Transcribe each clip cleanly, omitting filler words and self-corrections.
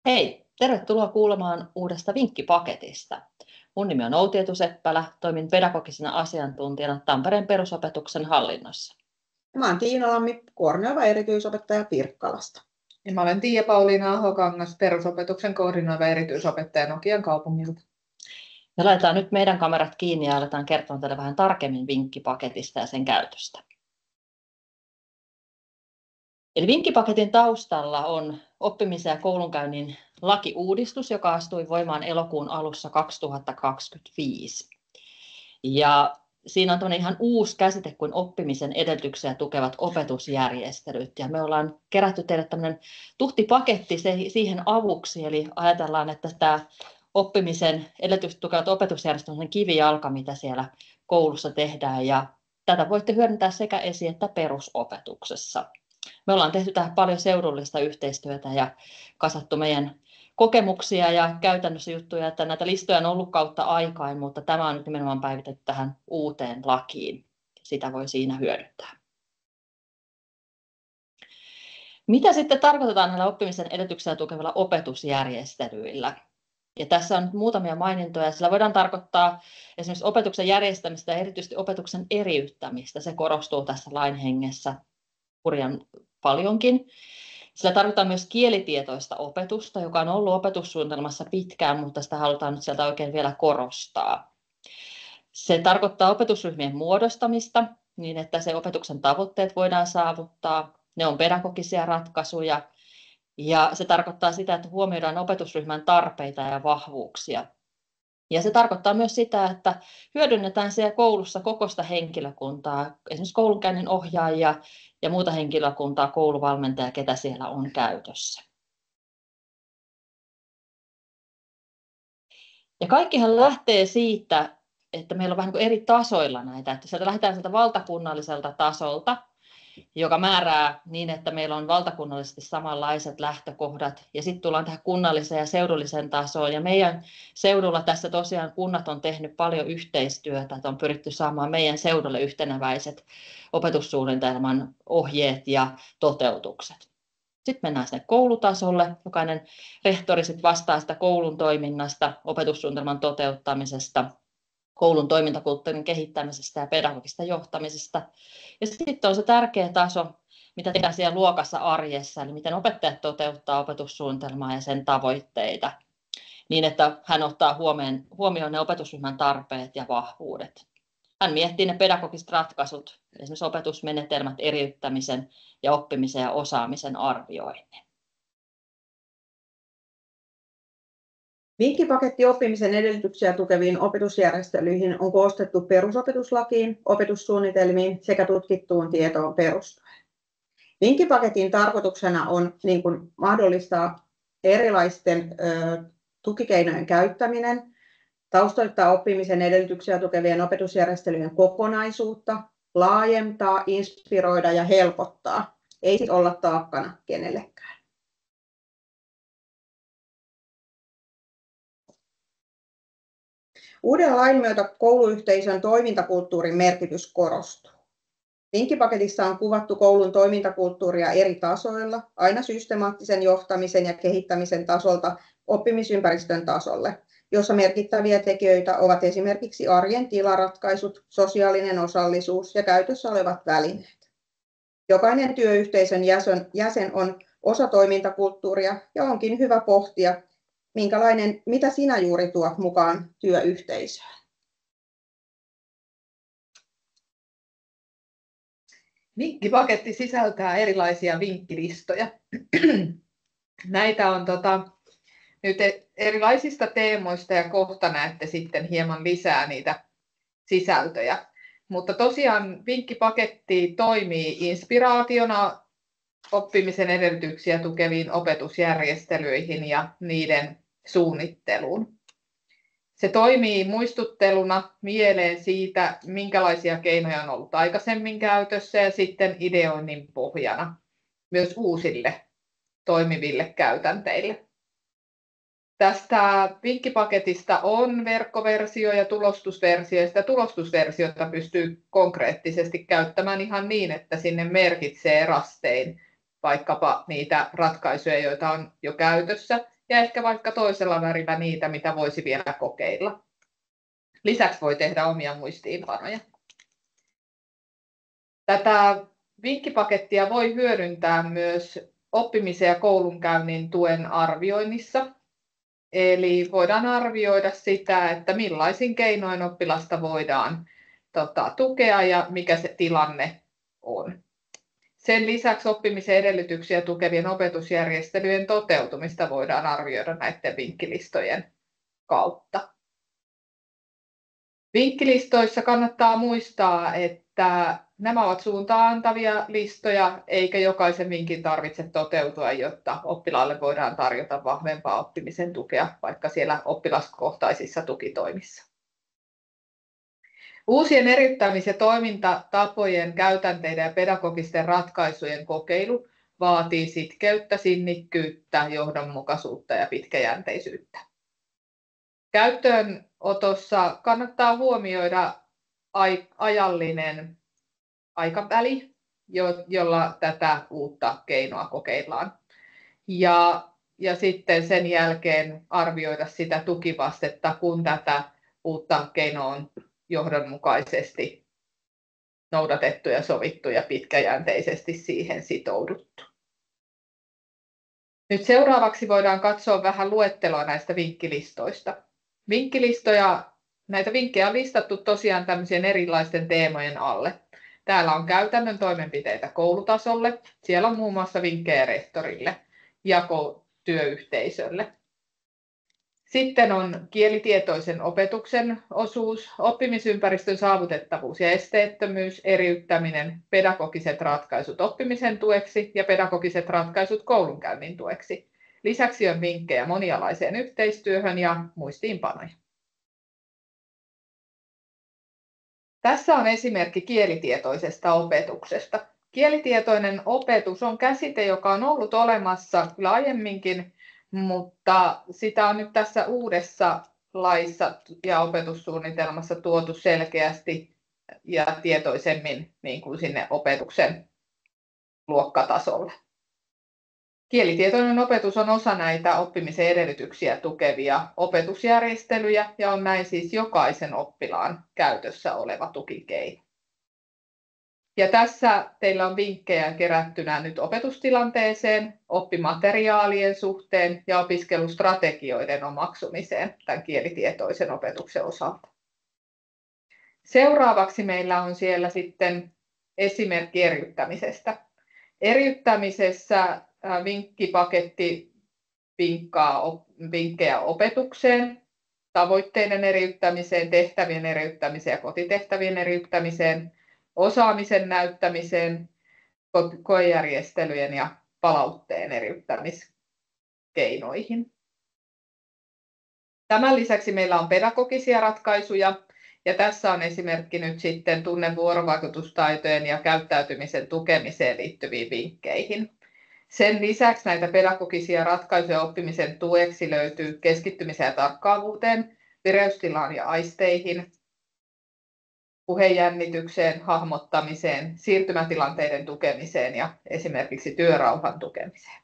Hei, tervetuloa kuulemaan uudesta vinkkipaketista. Mun nimi on Outi Eetu-Seppälä, toimin pedagogisena asiantuntijana Tampereen perusopetuksen hallinnossa. Mä olen Tiina Lammi, koordinoiva erityisopettaja Pirkkalasta. Ja mä olen Tiia-Pauliina Ahokangas, perusopetuksen koordinoiva erityisopettaja Nokian kaupungilta. Me laitetaan nyt meidän kamerat kiinni ja aletaan kertoa teille vähän tarkemmin vinkkipaketista ja sen käytöstä. Eli vinkkipaketin taustalla on oppimisen ja koulunkäynnin lakiuudistus, joka astui voimaan elokuun alussa 2025. Ja siinä on ihan uusi käsite kuin oppimisen edellytyksiä tukevat opetusjärjestelyt. Ja me ollaan kerätty teille tämmöinen tuhtipaketti siihen avuksi. Eli ajatellaan, että tämä oppimisen edellytyksiä tukevat opetusjärjestelyt on kivijalka, mitä siellä koulussa tehdään. Ja tätä voitte hyödyntää sekä esi- että perusopetuksessa. Me ollaan tehty tähän paljon seudullista yhteistyötä ja kasattu meidän kokemuksia ja käytännössä juttuja, että näitä listoja on ollut kautta aikaan, mutta tämä on nyt nimenomaan päivitetty tähän uuteen lakiin. Sitä voi siinä hyödyntää. Mitä sitten tarkoitetaan näillä oppimisen edellytyksiä tukevilla opetusjärjestelyillä? Ja tässä on nyt muutamia mainintoja. Sillä voidaan tarkoittaa esimerkiksi opetuksen järjestämistä ja erityisesti opetuksen eriyttämistä. Se korostuu tässä lain hengessä hurjan paljonkin. Sillä tarvitaan myös kielitietoista opetusta, joka on ollut opetussuunnitelmassa pitkään, mutta sitä halutaan nyt sieltä oikein vielä korostaa. Se tarkoittaa opetusryhmien muodostamista niin, että se opetuksen tavoitteet voidaan saavuttaa. Ne on pedagogisia ratkaisuja ja se tarkoittaa sitä, että huomioidaan opetusryhmän tarpeita ja vahvuuksia. Ja se tarkoittaa myös sitä, että hyödynnetään siellä koulussa kokoista henkilökuntaa, esimerkiksi koulunkäynnin ohjaajia ja muuta henkilökuntaa, kouluvalmentajia, ketä siellä on käytössä. Ja kaikkihan lähtee siitä, että meillä on vähän niin kuin eri tasoilla näitä. Että sieltä lähdetään sieltä valtakunnalliselta tasolta, joka määrää niin, että meillä on valtakunnallisesti samanlaiset lähtökohdat. Ja sitten tullaan tähän kunnalliseen ja seudulliseen tasoon. Ja meidän seudulla tässä tosiaan kunnat on tehnyt paljon yhteistyötä, että on pyritty saamaan meidän seudulle yhteneväiset opetussuunnitelman ohjeet ja toteutukset. Sitten mennään sinne koulutasolle. Jokainen rehtori sitten vastaa sitä koulun toiminnasta, opetussuunnitelman toteuttamisesta, koulun toimintakulttuurin kehittämisestä ja pedagogista johtamisesta. Ja sitten on se tärkeä taso, mitä tehdään siellä luokassa arjessa, eli miten opettajat toteuttaa opetussuunnitelmaa ja sen tavoitteita, niin että hän ottaa huomioon ne opetusryhmän tarpeet ja vahvuudet. Hän miettii ne pedagogiset ratkaisut, esimerkiksi opetusmenetelmät, eriyttämisen ja oppimisen ja osaamisen arvioinnin. Vinkkipaketti oppimisen edellytyksiä tukeviin opetusjärjestelyihin on koostettu perusopetuslakiin, opetussuunnitelmiin sekä tutkittuun tietoon perustuen. Vinkkipaketin tarkoituksena on mahdollistaa erilaisten tukikeinojen käyttäminen, taustoittaa oppimisen edellytyksiä tukevien opetusjärjestelyjen kokonaisuutta, laajentaa, inspiroida ja helpottaa, ei sit olla taakkana kenellekään. Uuden lain myötä kouluyhteisön toimintakulttuurin merkitys korostuu. Vinkkipaketissa on kuvattu koulun toimintakulttuuria eri tasoilla, aina systemaattisen johtamisen ja kehittämisen tasolta oppimisympäristön tasolle, jossa merkittäviä tekijöitä ovat esimerkiksi arjen tilaratkaisut, sosiaalinen osallisuus ja käytössä olevat välineet. Jokainen työyhteisön jäsen on osa toimintakulttuuria ja onkin hyvä pohtia, mitä sinä juuri tuot mukaan työyhteisöön? Vinkkipaketti sisältää erilaisia vinkkilistoja. Näitä on nyt erilaisista teemoista ja kohta näette sitten hieman lisää niitä sisältöjä. Mutta tosiaan vinkkipaketti toimii inspiraationa oppimisen edellytyksiä tukeviin opetusjärjestelyihin ja niiden suunnitteluun. Se toimii muistutteluna mieleen siitä, minkälaisia keinoja on ollut aikaisemmin käytössä ja sitten ideoinnin pohjana myös uusille toimiville käytänteille. Tästä vinkkipaketista on verkkoversio ja tulostusversio, ja sitä tulostusversiota pystyy konkreettisesti käyttämään ihan niin, että sinne merkitsee rastein vaikkapa niitä ratkaisuja, joita on jo käytössä, ja ehkä vaikka toisella värillä niitä, mitä voisi vielä kokeilla. Lisäksi voi tehdä omia muistiinpanoja. Tätä vinkkipakettia voi hyödyntää myös oppimisen ja koulunkäynnin tuen arvioinnissa. Eli voidaan arvioida sitä, että millaisin keinoin oppilasta voidaan tukea ja mikä se tilanne on. Sen lisäksi oppimisen edellytyksiä tukevien opetusjärjestelyjen toteutumista voidaan arvioida näiden vinkkilistojen kautta. Vinkkilistoissa kannattaa muistaa, että nämä ovat suuntaan antavia listoja, eikä jokaisen vinkin tarvitse toteutua, jotta oppilaalle voidaan tarjota vahvempaa oppimisen tukea, vaikka siellä oppilaskohtaisissa tukitoimissa. Uusien eriyttämis- ja toimintatapojen, käytänteiden ja pedagogisten ratkaisujen kokeilu vaatii sitkeyttä, sinnikkyyttä, johdonmukaisuutta ja pitkäjänteisyyttä. Käyttöönotossa kannattaa huomioida ajallinen aikaväli, jolla tätä uutta keinoa kokeillaan. Ja sitten sen jälkeen arvioida sitä tukivastetta, kun tätä uutta keinoa on johdonmukaisesti noudatettu ja sovittu ja pitkäjänteisesti siihen sitouduttu. Nyt seuraavaksi voidaan katsoa vähän luetteloa näistä vinkkilistoista. Näitä vinkkejä on listattu tosiaan tämmöisien erilaisten teemojen alle. Täällä on käytännön toimenpiteitä koulutasolle. Siellä on muun muassa vinkkejä rehtorille ja työyhteisölle. Sitten on kielitietoisen opetuksen osuus, oppimisympäristön saavutettavuus ja esteettömyys, eriyttäminen, pedagogiset ratkaisut oppimisen tueksi ja pedagogiset ratkaisut koulunkäynnin tueksi. Lisäksi on vinkkejä monialaiseen yhteistyöhön ja muistiinpanoja. Tässä on esimerkki kielitietoisesta opetuksesta. Kielitietoinen opetus on käsite, joka on ollut olemassa kyllä aiemminkin, mutta sitä on nyt tässä uudessa laissa ja opetussuunnitelmassa tuotu selkeästi ja tietoisemmin niin kuin sinne opetuksen luokkatasolle. Kielitietoinen opetus on osa näitä oppimisen edellytyksiä tukevia opetusjärjestelyjä ja on näin siis jokaisen oppilaan käytössä oleva tukikeino. Ja tässä teillä on vinkkejä kerättynä nyt opetustilanteeseen, oppimateriaalien suhteen ja opiskelustrategioiden omaksumiseen tämän kielitietoisen opetuksen osalta. Seuraavaksi meillä on siellä sitten esimerkki eriyttämisestä. Eriyttämisessä vinkkipaketti vinkkaa vinkkejä opetukseen, tavoitteiden eriyttämiseen, tehtävien eriyttämiseen ja kotitehtävien eriyttämiseen, osaamisen näyttämiseen, koejärjestelyjen ja palautteen eriyttämiskeinoihin. Tämän lisäksi meillä on pedagogisia ratkaisuja, ja tässä on esimerkki nyt sitten tunne- vuorovaikutustaitojen ja käyttäytymisen tukemiseen liittyviin vinkkeihin. Sen lisäksi näitä pedagogisia ratkaisuja oppimisen tueksi löytyy keskittymiseen ja tarkkaavuuteen, vireystilaan ja aisteihin, puhejännitykseen, hahmottamiseen, siirtymätilanteiden tukemiseen ja esimerkiksi työrauhan tukemiseen.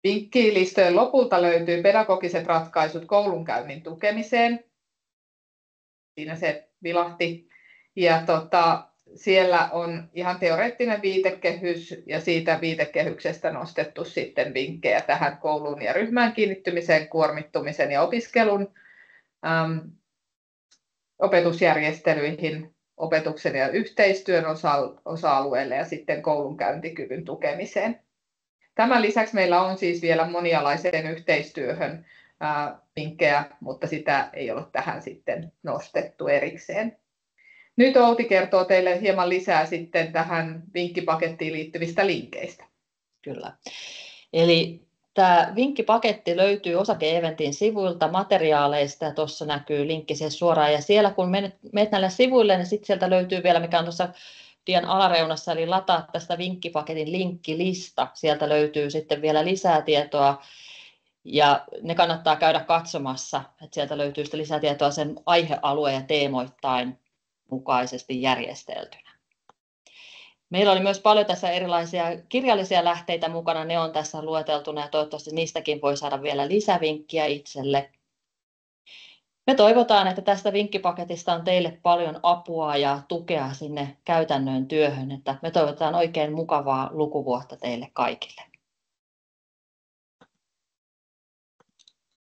Vinkkilistojen lopulta löytyy pedagogiset ratkaisut koulunkäynnin tukemiseen. Siinä se vilahti. Ja siellä on ihan teoreettinen viitekehys ja siitä viitekehyksestä nostettu sitten vinkkejä tähän kouluun ja ryhmään kiinnittymiseen, kuormittumisen ja opiskelun opetusjärjestelyihin, opetuksen ja yhteistyön osa-alueelle ja sitten koulunkäyntikyvyn tukemiseen. Tämän lisäksi meillä on siis vielä monialaiseen yhteistyöhön vinkkejä, mutta sitä ei ole tähän sitten nostettu erikseen. Nyt Outi kertoo teille hieman lisää sitten tähän vinkkipakettiin liittyvistä linkkeistä. Kyllä. Eli tämä vinkkipaketti löytyy Osake-eventin sivuilta, materiaaleista, ja tuossa näkyy linkki siihen suoraan. Ja siellä kun menet näille sivuille, niin sitten sieltä löytyy vielä, mikä on tuossa dian alareunassa, eli lataa tästä vinkkipaketin linkkilista. Sieltä löytyy sitten vielä lisää tietoa, ja ne kannattaa käydä katsomassa, että sieltä löytyy sitten lisää tietoa sen aihealueen ja teemoittain mukaisesti järjesteltynä. Meillä oli myös paljon tässä erilaisia kirjallisia lähteitä mukana, ne on tässä lueteltuna ja toivottavasti niistäkin voi saada vielä lisävinkkiä itselle. Me toivotaan, että tästä vinkkipaketista on teille paljon apua ja tukea sinne käytännön työhön, että me toivotaan oikein mukavaa lukuvuotta teille kaikille.